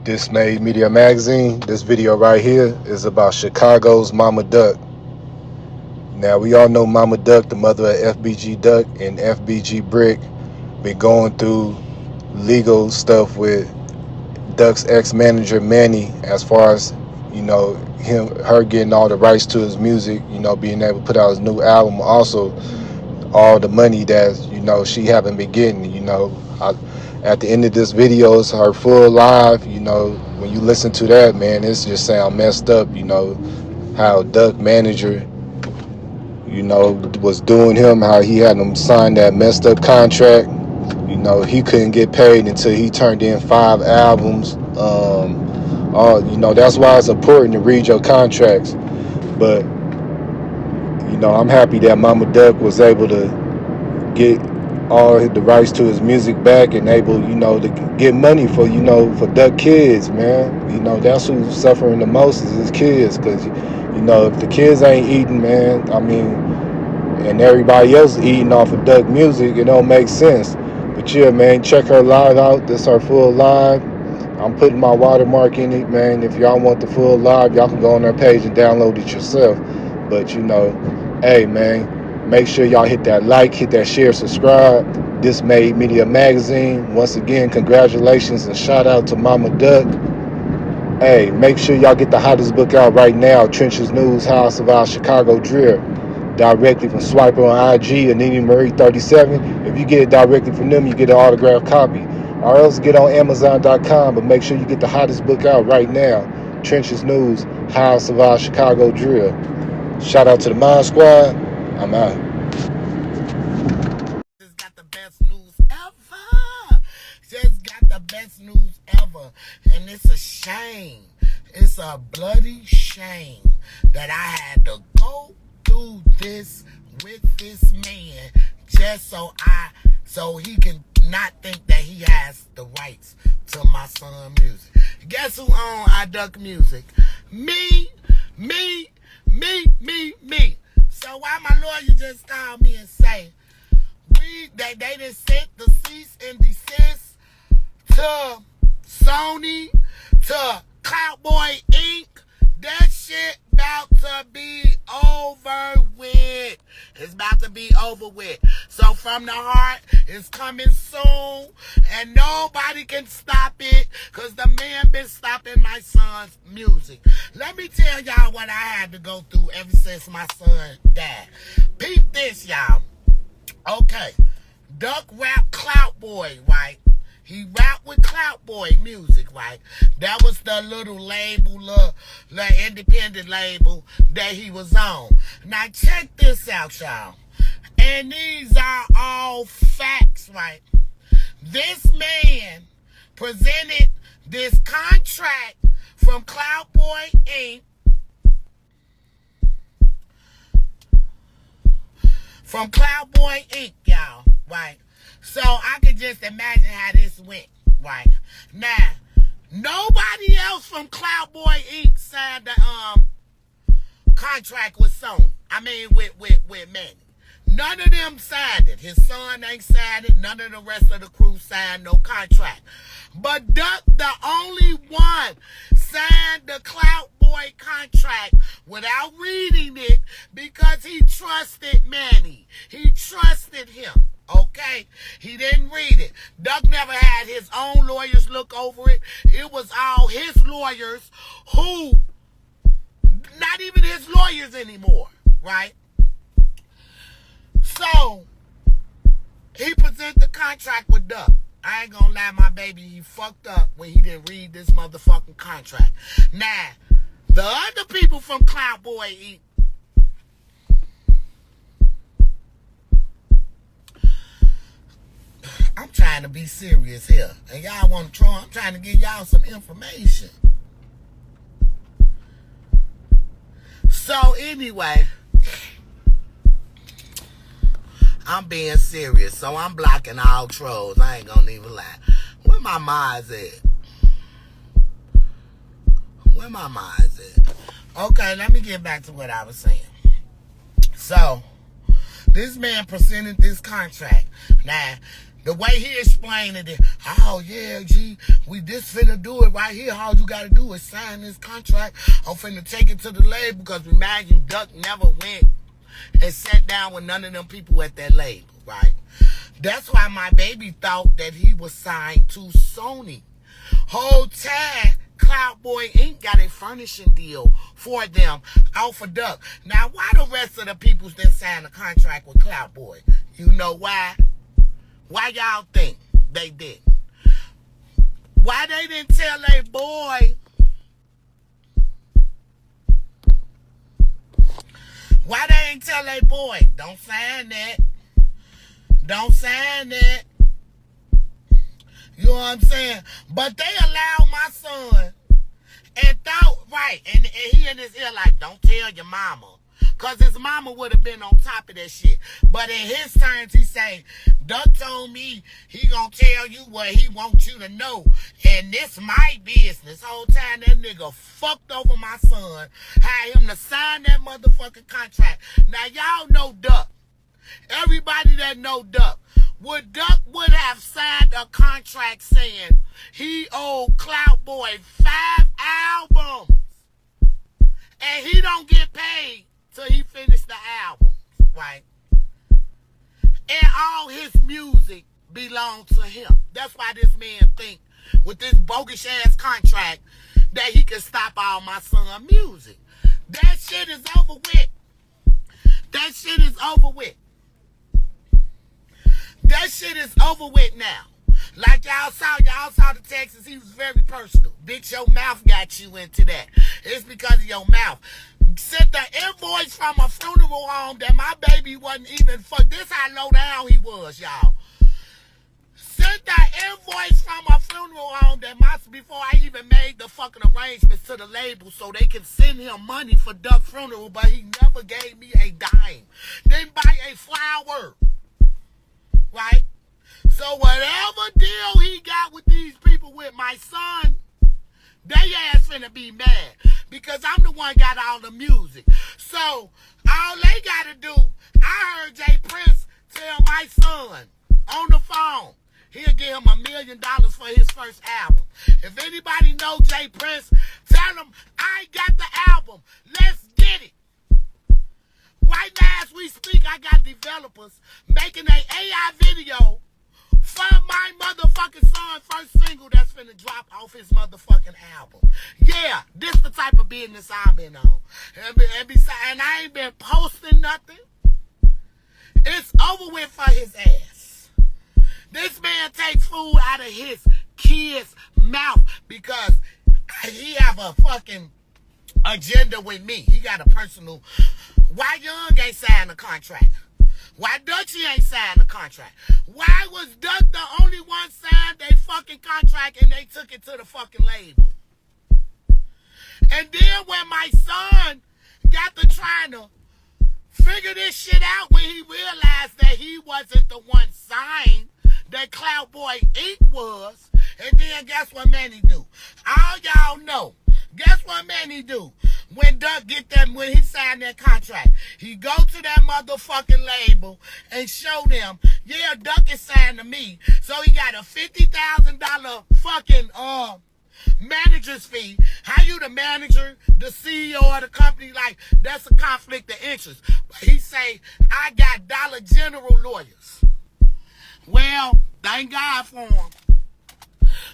This Made Media Magazine. This video right here is about Chicago's Mama Duck. Now, we all know Mama Duck, the mother of FBG Duck and FBG Brick, been going through legal stuff with Duck's ex-manager Manny, as far as, her getting all the rights to his music, being able to put out his new album. Also, all the money that, she haven't been getting, at the end of this video, it's her full live. When you listen to that, man, it's just sound messed up. How Duck manager, was doing him, how he had him sign that messed up contract. He couldn't get paid until he turned in 5 albums. That's why it's important to read your contracts. But, I'm happy that Mama Duck was able to get all the rights to his music back and able, to get money for, for Duck kids, man. That's who's suffering the most is his kids. Because, if the kids ain't eating, man, and everybody else eating off of Duck music, it don't make sense. But yeah, man, check her live out. This her full live. I'm putting my watermark in it, man. If y'all want the full live, y'all can go on their page and download it yourself. But, hey, man, make sure y'all hit that like, hit that share, subscribe. This Made Media Magazine. Once again, congratulations and shout out to Mama Duck. Hey, make sure y'all get the hottest book out right now, Trenches News, How I Survived Chicago Drill. Directly from Swiper on IG, Anini Marie 37. If you get it directly from them, you get an autographed copy. Or else get on Amazon.com, but make sure you get the hottest book out right now, Trenches News, How I Survived Chicago Drill. Shout out to the Mod Squad. I'm out. Just got the best news ever. Just got the best news ever. And it's a shame. It's a bloody shame that I had to go through this with this man just so he can not think that he has the rights to my son music. Guess who owns I Duck Music? Me. So why my lawyer just called me and say they just sent the cease and desist to Sony, to Cowboy Inc. That shit about to be over with. It's about to be over with. So From the Heart is coming soon, and nobody can stop it, because the man been stopping my son's music. Let me tell y'all what I had to go through ever since my son died. Peep this, y'all. Okay, Duck rap Clout Boy, right? He rapped with Clout Boy Music, right? That was the little label, little independent label that he was on. Now check this out, y'all. And these are all facts, right? This man presented this contract from Clout Boy Inc. From Clout Boy Inc., y'all, right? So I can just imagine how this went, right? Now, nobody else from Clout Boy Inc. signed the contract with Sony. With Manny. None of them signed it. His son ain't signed it. None of the rest of the crew signed no contract. But Duck, the only one, signed the Clout Boy contract without reading it because he trusted Manny. He trusted him. Okay? He didn't read it. Duck never had his own lawyers look over it. It was all his lawyers who, not even his lawyers anymore, right? So, he presented the contract with Duck. I ain't gonna lie, my baby, he fucked up when he didn't read this motherfucking contract. Now, the other people from Clout Boy, I'm trying to be serious here. And y'all want to try, I'm trying to give y'all some information. So, anyway, I'm being serious, so I'm blocking all trolls. I ain't gonna even lie. Where my minds at? Where my mind's at? Okay, let me get back to what I was saying. So, This man presented this contract. Now, the way he explained it, oh yeah, G, we just finna do it right here. All you gotta do is sign this contract. I'm finna take it to the label, because imagine Duck never went and sat down with none of them people at that label, right? That's why my baby thought that he was signed to Sony. Whole time, Cloud Boy Inc. got a furnishing deal for them off of Duck. Now, why the rest of the people didn't sign a contract with Cloud Boy? You know why? Why y'all think they did? Why they didn't tell a boy? Why they ain't tell a boy, don't sign that? Don't sign that. You know what I'm saying? But they allowed my son and thought, right, and he in his ear like, don't tell your mama. Because his mama would have been on top of that shit. But in his terms, he say, Duck told me he gonna tell you what he wants you to know. And this my business. Whole time that nigga fucked over my son. Had him to sign that motherfucking contract. Now y'all know Duck. Everybody that know Duck. Duck would have signed a contract saying he owed Clout Boy 5 albums. And he don't get paid till he finished the album, right? And all his music belonged to him. That's why this man think with this bogus ass contract that he can stop all my son music. That shit is over with. That shit is over with. That shit is over with now. Like y'all saw the Texas, he was very personal. Bitch, your mouth got you into that. It's because of your mouth. Sent the invoice from a funeral home that my baby wasn't even fuck. This how low down he was, y'all. Sent the invoice from a funeral home that before I even made the fucking arrangements to the label so they can send him money for Duck funeral, but he never gave me a dime. Didn't buy a flower. Right? So whatever deal he got with these people with my son, they ass finna be mad. Because I'm the one got all the music. So all they gotta do, I heard Jay Prince tell my son on the phone, he'll give him $1 million for his first album. If anybody know Jay Prince, tell him I got the album. Let's get it. Right now as we speak, I got developers making an AI video for my motherfucking son first single that's finna drop off his motherfucking album. Yeah, this the type of business I've been on. And I ain't been posting nothing. It's over with for his ass. This man takes food out of his kid's mouth because he have a fucking agenda with me. He got a personal. Why Young ain't signed a contract? Why Dutchy ain't signed a contract? Why was Duck the only one signed a fucking contract and they took it to the fucking label? And then when my son got to trying to figure this shit out, when he realized that he wasn't the one signed, that Cloud Boy Inc. was, and then guess what Manny do? All y'all know. Guess what Manny do? When Duck get that, when he signed that contract, he go to that motherfucking label and show them, yeah, Duck is signed to me. So he got a $50,000 fucking manager's fee. How you the manager, the CEO of the company? Like, that's a conflict of interest. But he say, I got Dollar General lawyers. Well, thank God for him.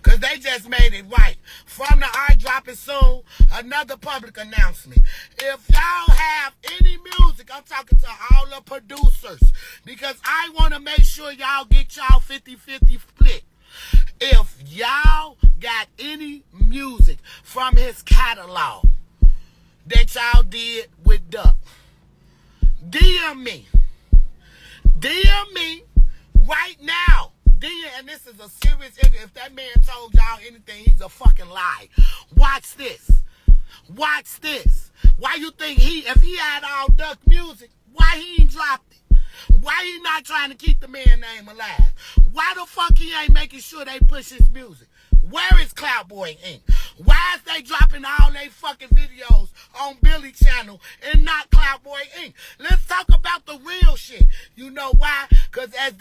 Because they just made it right. From the art dropping soon, another public announcement. If y'all have any music, I'm talking to all the producers. Because I want to make sure y'all get y'all 50-50 split. If y'all got any music from his catalog that y'all did with Duck, DM me. DM me right now. And this is a serious issue. If that man told y'all anything, he's a fucking lie. Watch this. Watch this. Why you think if he had all Duck music, why he ain't dropped it? Why he not trying to keep the man's name alive? Why the fuck he ain't making sure they push his music? Where is Cloud Boy Inc? Why is they dropping all they fucking videos on Billy channel and not Cloudboy Inc? Let's talk about the real shit. You know why? Because as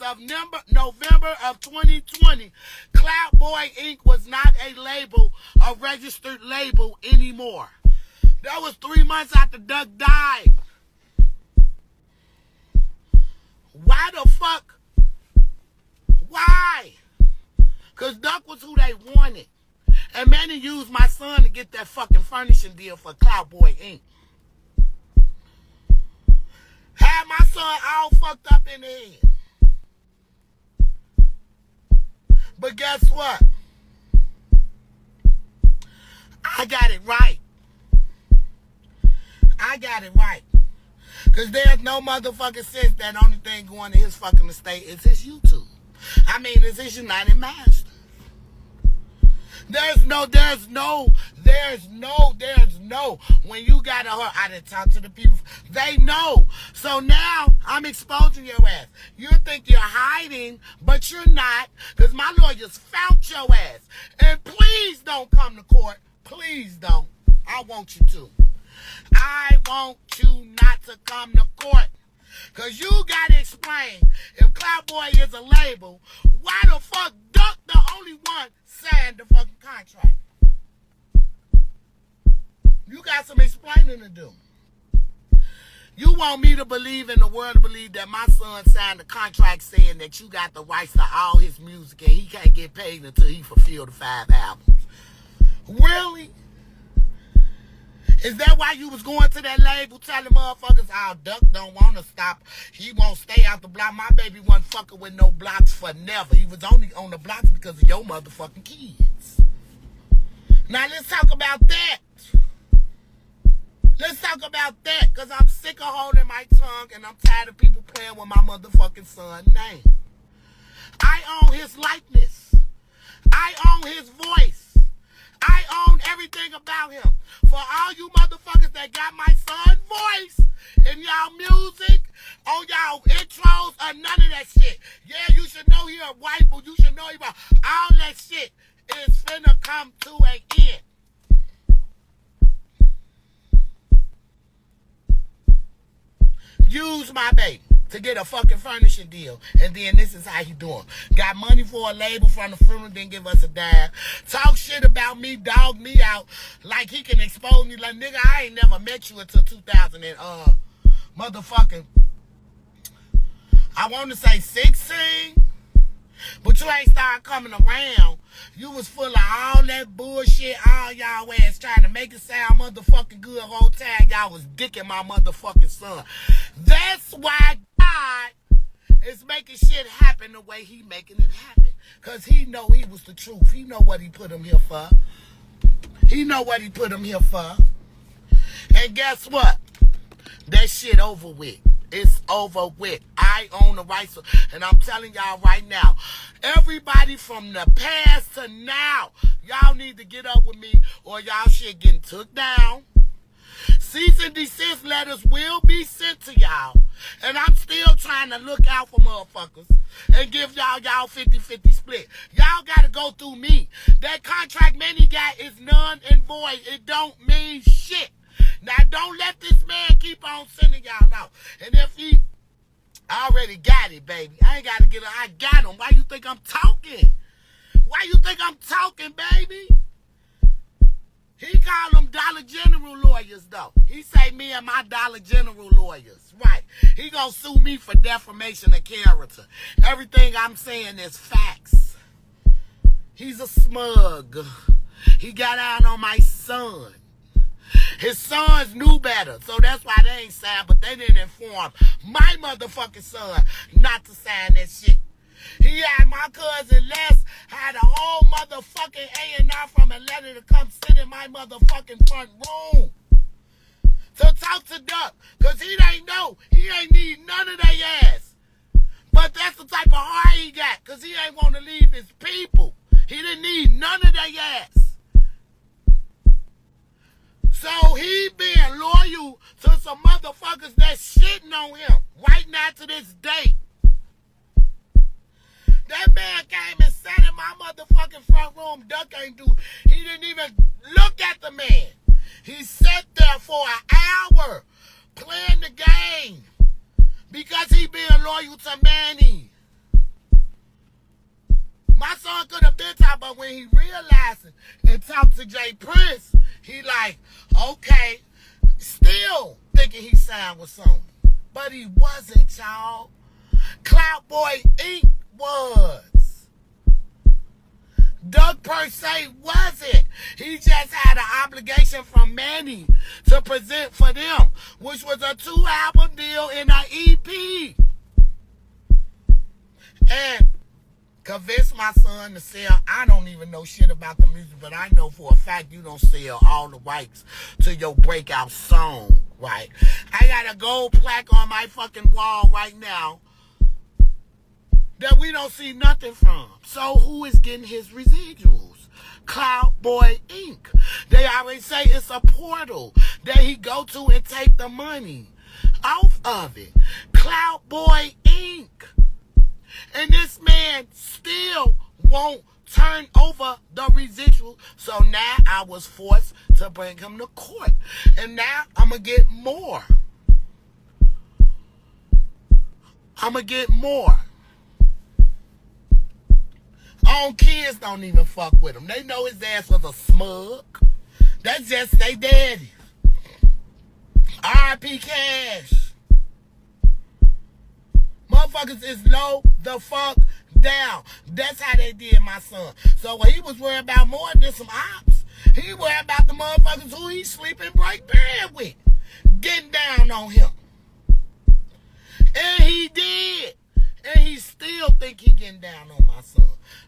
of November of 2020, Cloudboy Inc was not a label, a registered label anymore. That was 3 months after Duck died. Why the fuck? Why? Because Duck was who they wanted. And Manny used my son to get that fucking furnishing deal for Cloudboy Inc. Had my son all fucked up in the head. But guess what? I got it right. I got it right. Because there's no motherfucking sense that only thing going to his fucking estate is his YouTube. I mean, it's his United Masters. There's no. When you got I didn't talk to the people. They know. So now I'm exposing your ass. You think you're hiding, but you're not. Because my lawyers found your ass. And please don't come to court. Please don't. I want you to. I want you not to come to court. Because you got to explain, if Cloudboy is a label, why the fuck Duck, the only one, signed the fucking contract? You got some explaining to do. You want me to believe in the world to believe that my son signed a contract saying that you got the rights to all his music and he can't get paid until he fulfilled the 5 albums. Really? Is that why you was going to that label telling motherfuckers, oh, Duck don't want to stop. He won't stay out the block. My baby wasn't fucking with no blocks for never. He was only on the blocks because of your motherfucking kids. Now, let's talk about that. Let's talk about that, because I'm sick of holding my tongue and I'm tired of people playing with my motherfucking son's name. I own his likeness. I own his voice. I own everything about him. For all you motherfuckers that got my son's voice in y'all music, on y'all intros, or none of that shit. Yeah, you should know he a white, but you should know he about all that shit is finna come to an end. Use my baby to get a fucking furnishing deal. And then this is how he doing. Got money for a label from the funeral, didn't give us a dime. Talk shit about me, dog me out, like he can expose me. Like, nigga, I ain't never met you until 2000 and, motherfucking, I want to say 16. But you ain't started coming around. You was full of all that bullshit, all y'all ass trying to make it sound motherfucking good whole time. Y'all was dicking my motherfucking son. That's why God is making shit happen the way he making it happen. Because he know he was the truth. He know what he put him here for. He know what he put him here for. And guess what? That shit over with. It's over with. I own the rights. And I'm telling y'all right now, everybody from the past to now, y'all need to get up with me or y'all shit getting took down. Cease and desist letters will be sent to y'all. And I'm still trying to look out for motherfuckers and give y'all 50-50 split. Y'all got to go through me. That contract Manny got is none and void. It don't mean shit. Now, don't let this man keep on sending y'all out. And if he already got it, baby, I ain't got to get it. I got him. Why you think I'm talking? Why you think I'm talking, baby? He call them Dollar General lawyers, though. He say me and my Dollar General lawyers. Right. He gonna sue me for defamation of character. Everything I'm saying is facts. He's a smug. He got out on my son. His sons knew better, so that's why they ain't signed, but they didn't inform my motherfucking son not to sign that shit. He had my cousin Les had a whole motherfucking A&R from Atlanta to come sit in my motherfucking front room to talk to Duck, because he ain't know. He ain't need none of their ass. But that's the type of heart he got, because he ain't want to leave his people. He didn't need none of their ass. So he being loyal to some motherfuckers that's shitting on him right now to this day. That man came and sat in in my motherfucking front room. Duck ain't do. He didn't even look at the man. He sat there for an hour playing the game because he being loyal to Manny. My son could have been top, but when he realized it and talked to Jay Prince, he like, okay, still thinking he signed with Sony. But he wasn't, y'all. Clout Boy Inc. was. Doug per se wasn't. He just had an obligation from Manny to present for them, which was a 2-album deal and an EP. And convince my son to sell. I don't even know shit about the music, but I know for a fact you don't sell all the rights to your breakout song, right? I got a gold plaque on my fucking wall right now that we don't see nothing from. So who is getting his residuals? Clout Boy Inc. They always say it's a portal that he go to and take the money off of it. Clout Boy Inc. And this man still won't turn over the residual. So now I was forced to bring him to court. And now I'm going to get more. Own kids don't even fuck with him. They know his ass was a smug. That's just they daddy. R.I.P. Cash. Motherfuckers is low the fuck down. That's how they did my son. So he was worried about more than some ops. He worried about the motherfuckers who he sleep and break bread with. Getting down on him. And he did. And he still think he getting down on my son.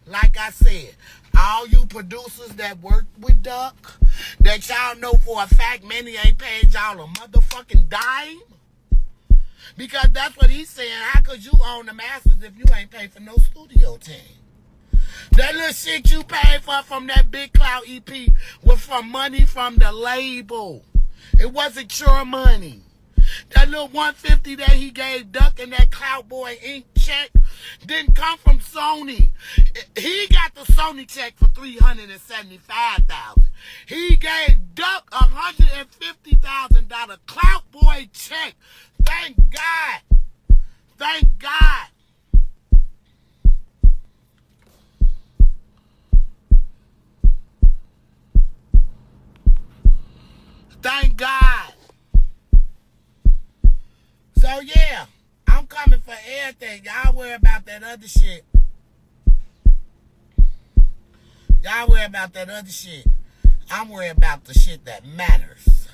Like I said, all you producers that work with Duck, that y'all know for a fact Manny ain't paid y'all a motherfucking dime. Because that's what he's saying. How could you own the masters if you ain't paid for no studio time? That little shit you paid for from that Big Cloud EP was from money from the label. It wasn't your money. That little $150 that he gave Duck and that Clout Boy Inc. check didn't come from Sony. He got the Sony check for $375,000. He gave Duck a $150,000 Clout Boy check. Thank God. Thank God. Thank God. So yeah, I'm coming for everything. Y'all worry about that other shit. Y'all worry about that other shit. I'm worried about the shit that matters.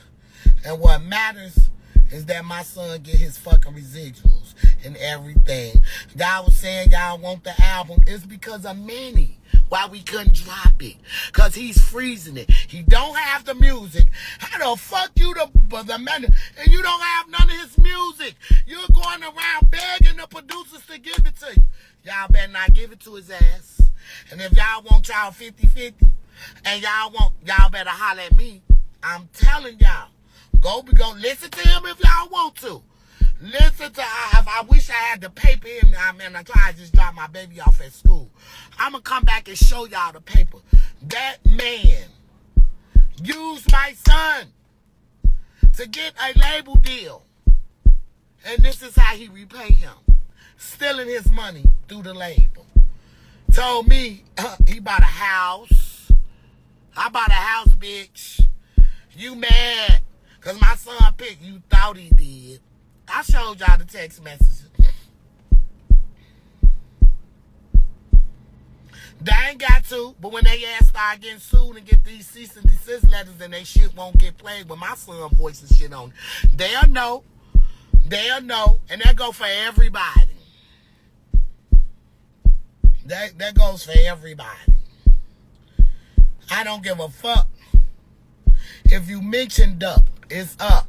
And what matters is that my son get his fucking residuals and everything. Y'all was saying y'all want the album. It's because of Manny. Why we couldn't drop it? Because he's freezing it. He don't have the music. How the fuck you the man? And you don't have none of his music. You're going around begging the producers to give it to you. Y'all better not give it to his ass. And if y'all want y'all 50-50, and y'all better holler at me. I'm telling y'all. Go listen to him if y'all want to. Listen to, I wish I had the paper in me. I mean, I just dropped my baby off at school. I'm going to come back and show y'all the paper. That man used my son to get a label deal. And this is how he repay him. Stealing his money through the label. Told me he bought a house. I bought a house, bitch. You mad? Because my son picked, you thought he did. I showed y'all the text messages. They ain't got to, but when they ass start getting sued and get these cease and desist letters and they shit won't get played with my son voice and shit on it, they'll know. They'll know. And that go for everybody. That goes for everybody. I don't give a fuck. If you mention Duck, it's up.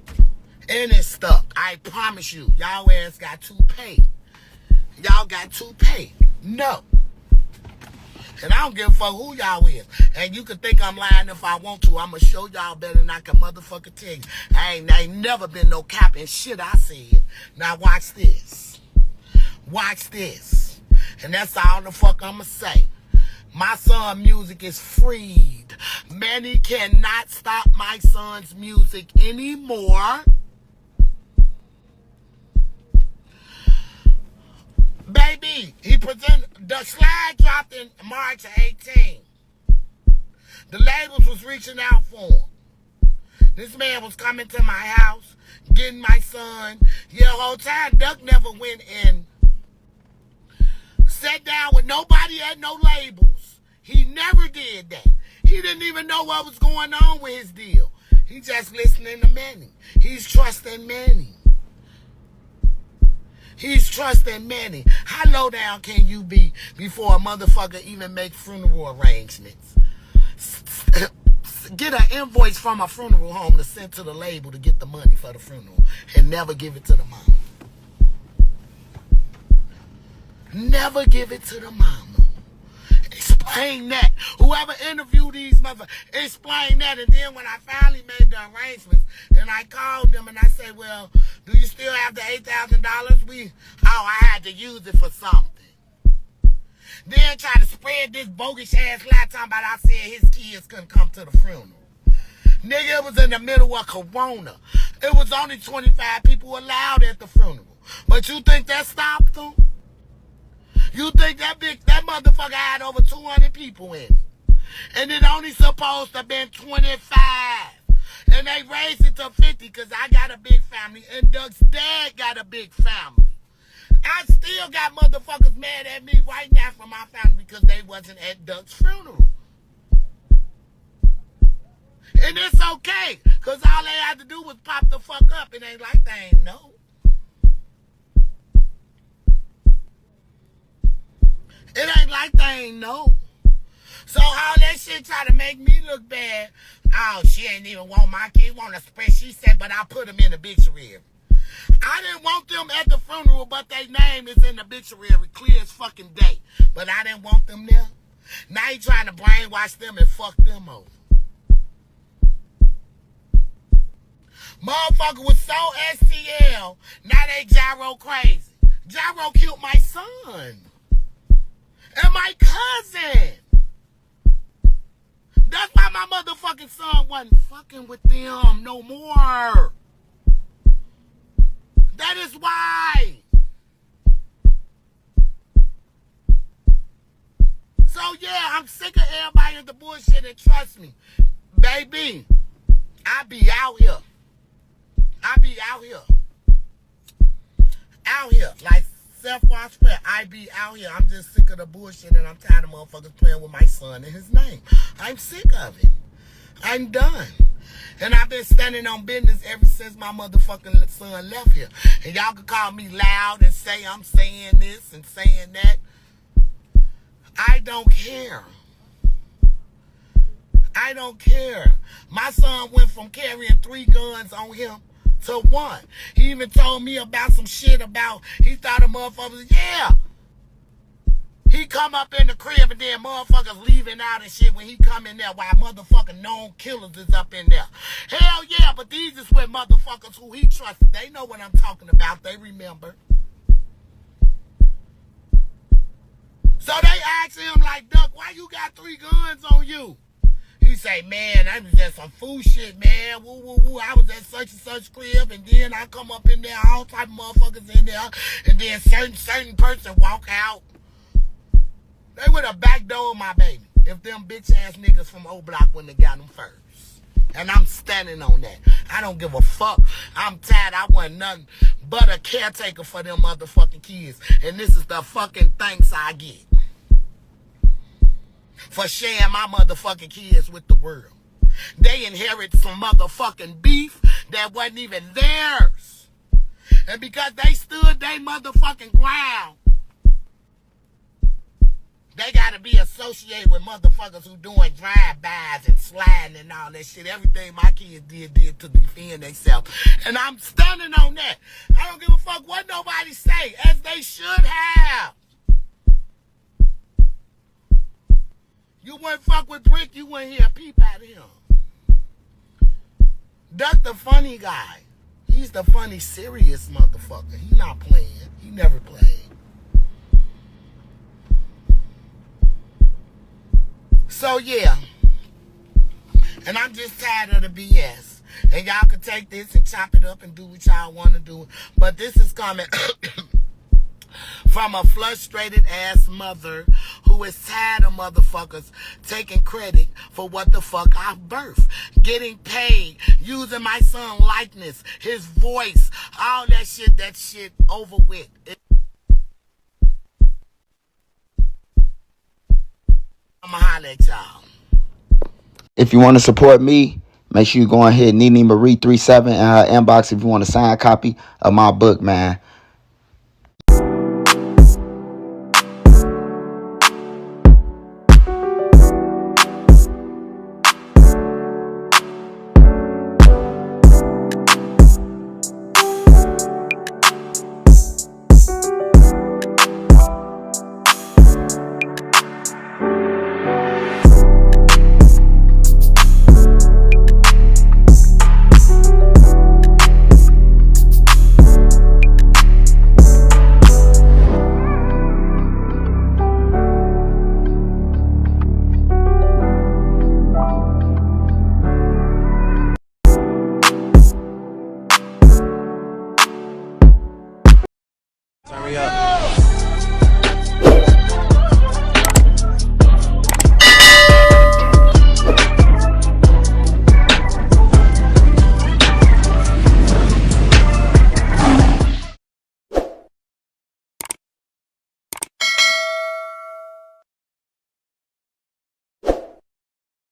And it's stuck. I promise you. Y'all ass got to pay. Y'all got to pay. No. And I don't give a fuck who y'all is. And you can think I'm lying if I want to. I'm going to show y'all better than I can motherfucking tell you. I ain't never been no cap and shit I said. Now watch this. Watch this. And that's all the fuck I'm going to say. My son's music is freed. Manny cannot stop my son's music anymore. Baby, he presented, the slide dropped in March of 18. The labels was reaching out for him. This man was coming to my house, getting my son. Yeah, the whole time, Duck never went in. Sat down with nobody at no labels. He never did that. He didn't even know what was going on with his deal. He just listening to Manny. He's trusting Manny. He's trusting Manny. How low down can you be before a motherfucker even make funeral arrangements? Get an invoice from a funeral home to send to the label to get the money for the funeral and never give it to the mama. Never give it to the mama. Explain that. Whoever interviewed these motherfuckers, explain that. And then when I finally made the arrangements and I called them and I said, well, do you still have the $8,000? I had to use it for something. Then try to spread this bogus ass lie talking about I said his kids couldn't come to the funeral. Nigga, it was in the middle of Corona. It was only 25 people allowed at the funeral. But you think that stopped them? You think that motherfucker had over 200 people in it? And it only supposed to have been 25. And they raised it to 50 because I got a big family and Doug's dad got a big family. I still got motherfuckers mad at me right now from my family because they wasn't at Doug's funeral. And it's okay, because all they had to do was pop the fuck up. It ain't like they ain't know. It ain't like they ain't know. So all that shit try to make me look bad. Oh, she ain't even want my kid, want a spread. She said, but I put them in the obituary. I didn't want them at the funeral, but their name is in the obituary clear as fucking day. But I didn't want them there. Now you trying to brainwash them and fuck them over. Motherfucker was so STL, now they gyro crazy. Gyro killed my son. And my cousin. That's why my motherfucking son wasn't fucking with them no more. That is why. So yeah, I'm sick of everybody in the bullshit, and trust me, baby, I be out here. Out here. Like self-wash prayer. I be out here. I'm just sick of the bullshit and I'm tired of motherfuckers playing with my son and his name. I'm sick of it. I'm done. And I've been standing on business ever since my motherfucking son left here. And y'all can call me loud and say I'm saying this and saying that. I don't care. I don't care. My son went from carrying 3 guns on him to 1. He even told me about some shit about, he thought a motherfucker, yeah. He come up in the crib and then motherfuckers leaving out and shit when he come in there while motherfucking known killers is up in there. Hell yeah, but these is with motherfuckers who he trusted. They know what I'm talking about. They remember. So they asked him like, Duck, why you got 3 guns on you? He say, man, that was just some fool shit, man. Woo, woo, woo. I was at such and such crib, and then I come up in there, all type of motherfuckers in there, and then certain person walk out. They would have backdoored my baby if them bitch-ass niggas from O Block wouldn't have got them first. And I'm standing on that. I don't give a fuck. I'm tired. I wasn't nothing but a caretaker for them motherfucking kids. And this is the fucking thanks I get for sharing my motherfucking kids with the world. They inherit some motherfucking beef that wasn't even theirs. And because they stood their motherfucking ground, they gotta be associated with motherfuckers who doing drive-bys and sliding and all that shit. Everything my kids did to defend themselves. And I'm standing on that. I don't give a fuck what nobody say, as they should have. You wouldn't fuck with Brick, you wouldn't hear a peep out of him. Duck the funny guy. He's the funny, serious motherfucker. He not playing. He never played. So yeah, and I'm just tired of the BS. And y'all can take this and chop it up and do what y'all want to do. But this is coming from a frustrated ass mother who is tired of motherfuckers taking credit for what the fuck I birthed. Getting paid, using my son likeness, his voice, all that shit over with. I'ma holler at y'all. If you want to support me, make sure you go ahead, Nene Marie 37 in her inbox if you want a signed copy of my book, man.